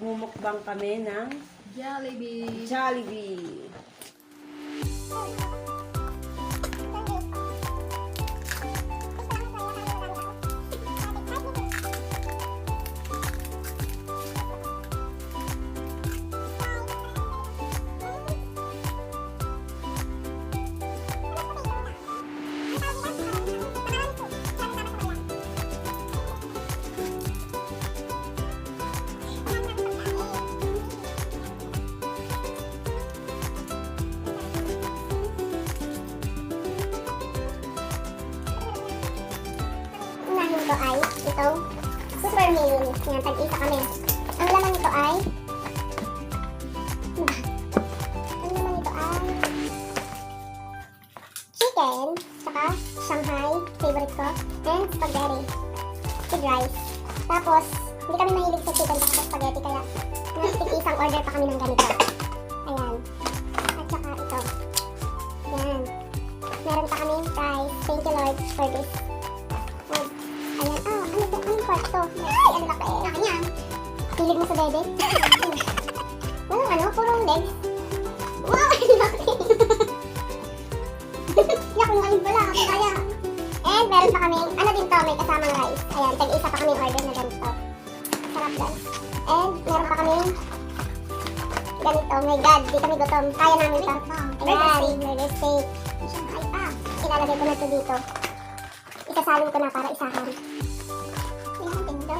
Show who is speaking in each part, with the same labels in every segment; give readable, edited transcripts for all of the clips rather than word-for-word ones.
Speaker 1: Magmumukbang kami ng Jollibee.
Speaker 2: Ito ay itong super mini. Yan, tag-isa kami. Ang laman nito ay chicken, saka Shanghai, favorite ko, and spaghetti with rice. Tapos, hindi kami mahilig sa chicken saka sa spaghetti, kaya isang order pa kami ng ganito. Ayan. At saka ito. Yan. Meron pa kami rice. Thank you Lord for this. Ayan, anong part to? Ay, ano laki? Laki niya. Hilig mo sa bebe? Purong legs. Wow, ang laki. Yak mo ngayon pala, kasi kaya. And meron pa kami, din to, may kasamang rice. Ayan, tag-isa pa kami order na ganito. Sarap guys. And meron pa kami ganito. My God, di kami gutom. Kaya namin ito. Ayan, burger steak. Ay pa. Ilalagay ko na ito dito. Isasalin ko na para isahan. Ayan, tingin ito.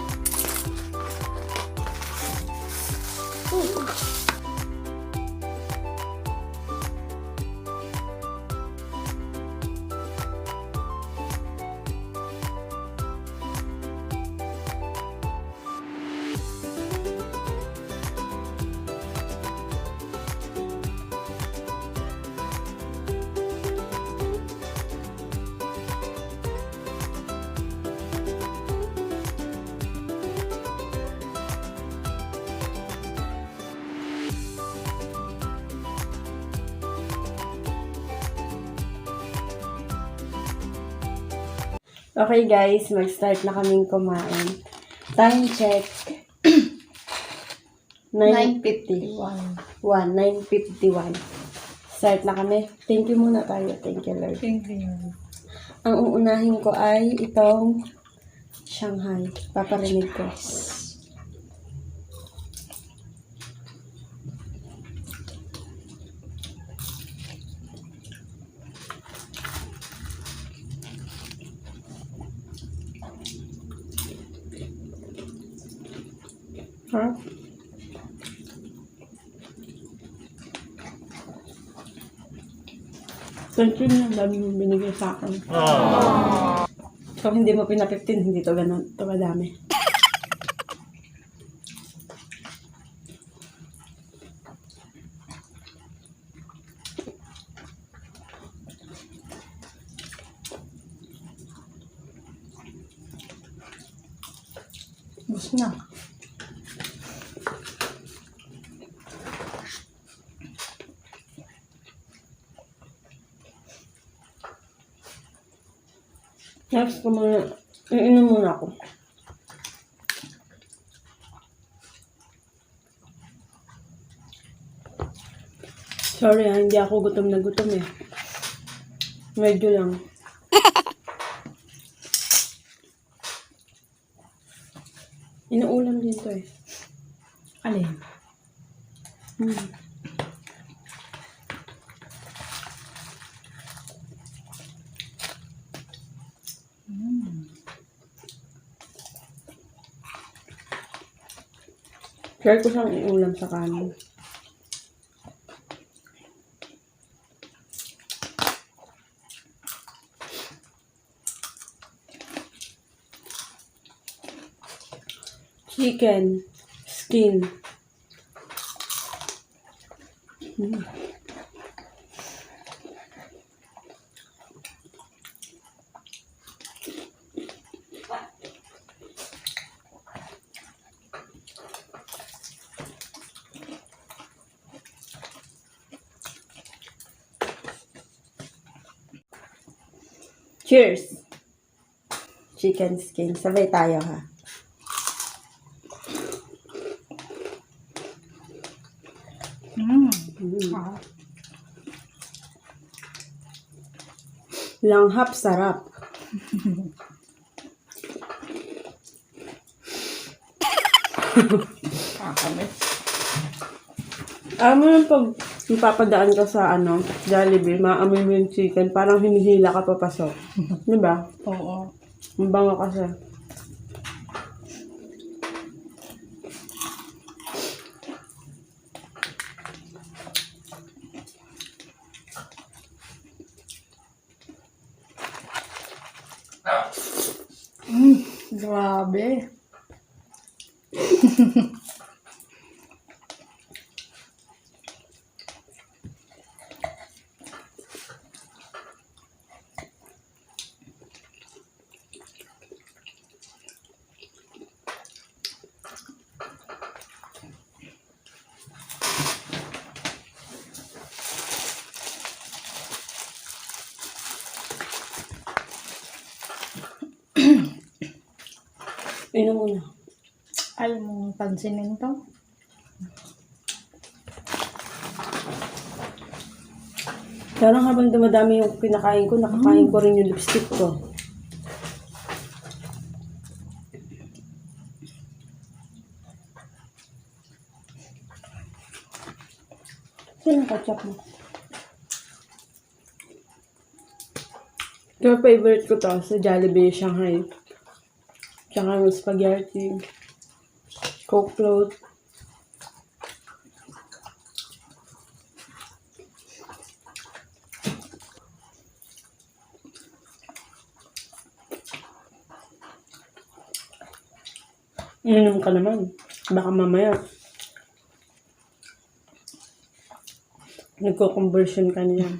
Speaker 1: Okay guys, mag-start na kaming kumain. Time check. 9:51. 9:51. Start na kami. Thank you muna tayo. Thank you Lord.
Speaker 3: Thank you.
Speaker 1: Ang uunahin ko ay itong Shanghai. Paparinig ko. Huh? Thank you na dami mo binigay sa akin. So, hindi mo pina-15, hindi to ganun. Ito kadami.
Speaker 3: Bus na.
Speaker 1: Next ko muna, iinom muna ako. Sorry hindi ako gutom na gutom eh. Medyo lang. Inuulam din to eh.
Speaker 3: Alin?
Speaker 1: Try ko siyang iulam sa kanin. Chicken skin. Cheers! Chicken skin. Sabay tayo ha. Langhap, sarap.
Speaker 3: Kakamis.
Speaker 1: Alam mo yung pag ipapadaan ka sa Jollibee, maamoy mo yung chicken, parang hinihila ka papasok. Diba?
Speaker 3: Oo.
Speaker 1: Ang bango kasi.
Speaker 3: Grabe.
Speaker 1: Inom muna.
Speaker 3: Ayaw mong pansinin to.
Speaker 1: Parang habang dumadami yung pinakain ko, nakakain ko rin yung lipstick ko. Saan ang ketchup mo? Yung favorite ko to sa Jollibee, Shanghai. Tsaka yung spaghetti. Coke float. Inom ka naman. Baka mamaya. Nagko-conversion ka niya.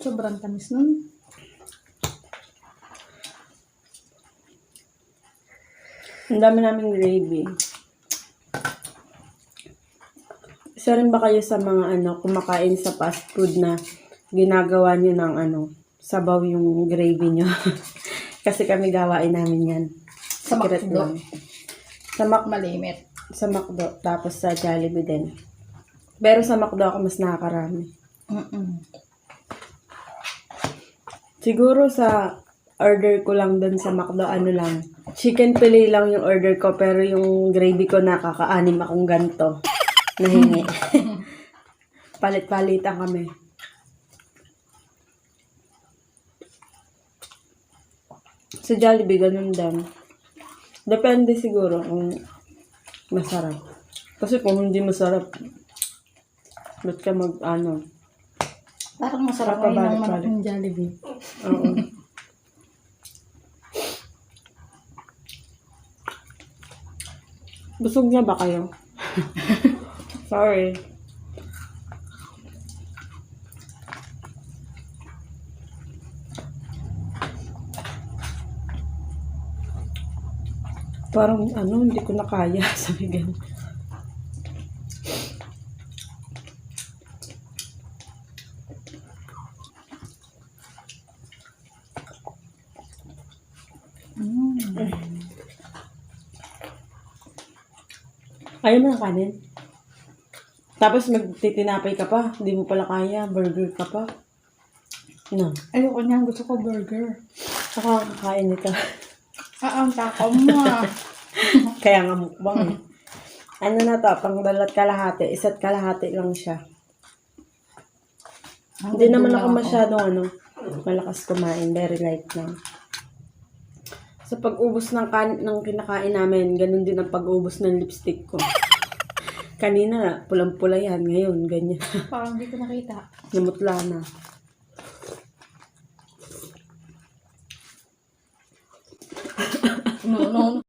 Speaker 3: Sobrang tamis nun.
Speaker 1: Ang dami naming gravy. Isa rin ba kayo sa mga kumakain sa fast food na ginagawa nyo ng sabaw yung gravy nyo? Kasi kami gawain namin yan.
Speaker 3: Sa
Speaker 1: Secret
Speaker 3: McDo.
Speaker 1: lang. Sa
Speaker 3: Malimit.
Speaker 1: Sa McDo, tapos sa Jollibee din. Pero sa McDo ako mas nakakarami. Siguro sa order ko lang dun sa McDo, chicken fillet lang yung order ko, pero yung gravy ko nakaka-anim akong ganto. Nahingi. Palit-palitan kami. Sa Jollibee, ganun din. Depende siguro kung masarap. Kasi kung hindi masarap, ba't ka
Speaker 3: Parang masarap
Speaker 1: Papa,
Speaker 3: ngayon ng
Speaker 1: balik,
Speaker 3: manok
Speaker 1: balik.
Speaker 3: ng Jollibee.
Speaker 1: Oo. Busog na ba kayo? Sorry. Parang hindi ko na kaya. Sabi ganun. Ayaw mo ng kanin? Tapos magtitinapay ka pa. Hindi mo pala kaya. Burger ka pa. No.
Speaker 3: Ayoko niyan. Gusto ko burger.
Speaker 1: Saka kakain nito.
Speaker 3: Ang takaw mo ah.
Speaker 1: Kaya nga mukbang. Na to? Pangdalat kalahati. Isa't kalahati lang siya. Hindi naman ako masyadong malakas kumain. Very light lang. Sa pag-ubos ng kinakain namin, ganun din ang pag-ubos ng lipstick ko. Kanina, pulang-pula yan. Ngayon, ganyan.
Speaker 3: Parang hindi ko nakita.
Speaker 1: Namutla na.
Speaker 3: No.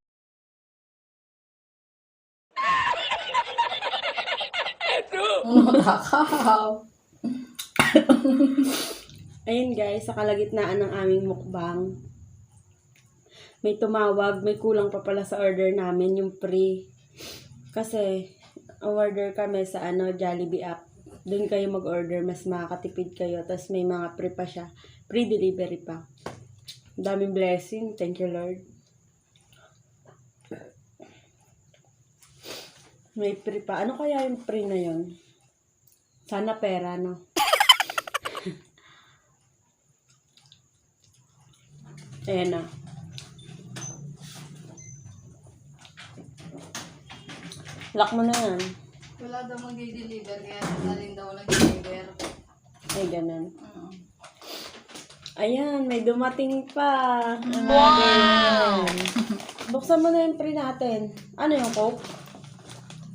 Speaker 3: Takaw.
Speaker 1: Ayun guys, sa kalagitnaan ng aming mukbang, may tumawag, may kulang pa pala sa order namin, yung free. Kasi, order kami sa Jollibee app. Doon kayo mag-order, mas makakatipid kayo. Tapos may mga free pa siya. Free delivery pa. Daming blessing. Thank you, Lord. May free pa. Ano kaya yung free na yun? Sana pera, no? Ayan na. Lock mo na yan.
Speaker 3: Wala daw mag-deliver kaya natin daw nag-deliver.
Speaker 1: Ay, ganun. Ayan, may dumating pa. Wow! Buksan mo na yung pre natin. Ano yung Coke?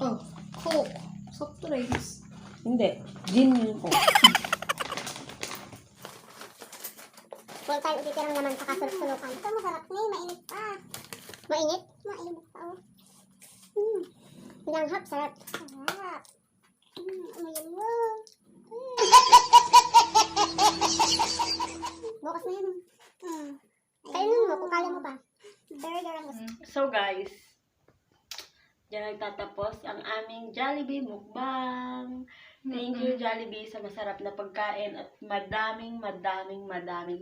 Speaker 3: Oh, Coke. Soft drinks.
Speaker 1: Hindi. Gin yung Coke.
Speaker 2: Full time utitirang naman sa kasulok-sulukan. Ito masarap ni, mainit pa. Mainit? Mainit pa oh. Langhap, sarap. Sarap. Umayan mo. Bukas na yan. Kainin mo, kung kaya mo pa. Burger ang gusto.
Speaker 1: So guys, diyan nagtatapos ang aming Jollibee mukbang. Thank you Jollibee sa masarap na pagkain at madaming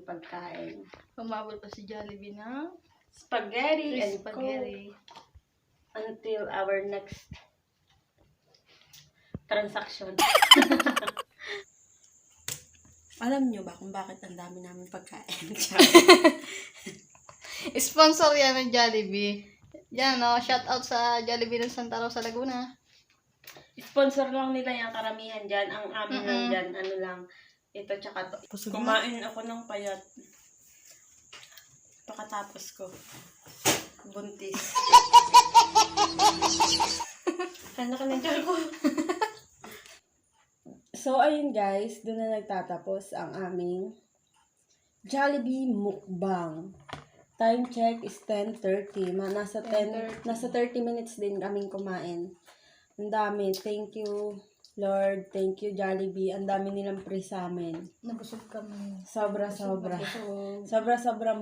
Speaker 1: pagkain.
Speaker 3: Umabot pa si Jollibee na
Speaker 1: Spaghetti and
Speaker 3: spaghetti.
Speaker 1: Coke until our next transaction. Alam nyo ba kung bakit ang dami namin pagkain?
Speaker 3: Sponsor yan ng Jollibee. Yan, no? Shout out sa Jollibee ng Santa Rosa, Laguna.
Speaker 1: Sponsor lang nila yung karamihan dyan. Ang amin lang dyan, ano lang, ito tsaka to. Kumain ako ng payat. Pagkatapos ko, buntis. Kanda ka ng tiyan ko. So, ayun guys, doon na nagtatapos ang aming Jollibee mukbang. Time check is 10:30. Nasa 30 minutes din kaming kumain. Ang dami. Thank you, Lord. Thank you, Jollibee. Ang dami nilang free sa amin.
Speaker 3: Nabusog kami.
Speaker 1: Sobra-sobrang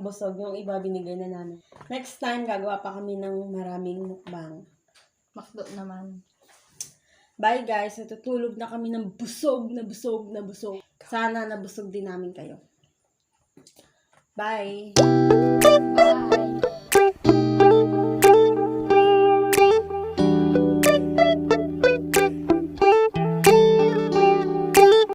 Speaker 1: busog. Yung iba binigay na namin. Next time, gagawa pa kami ng maraming mukbang.
Speaker 3: Makdo naman.
Speaker 1: Bye guys. Natutulog na kami ng busog. Sana nabusog din namin kayo. Bye!
Speaker 3: Bye!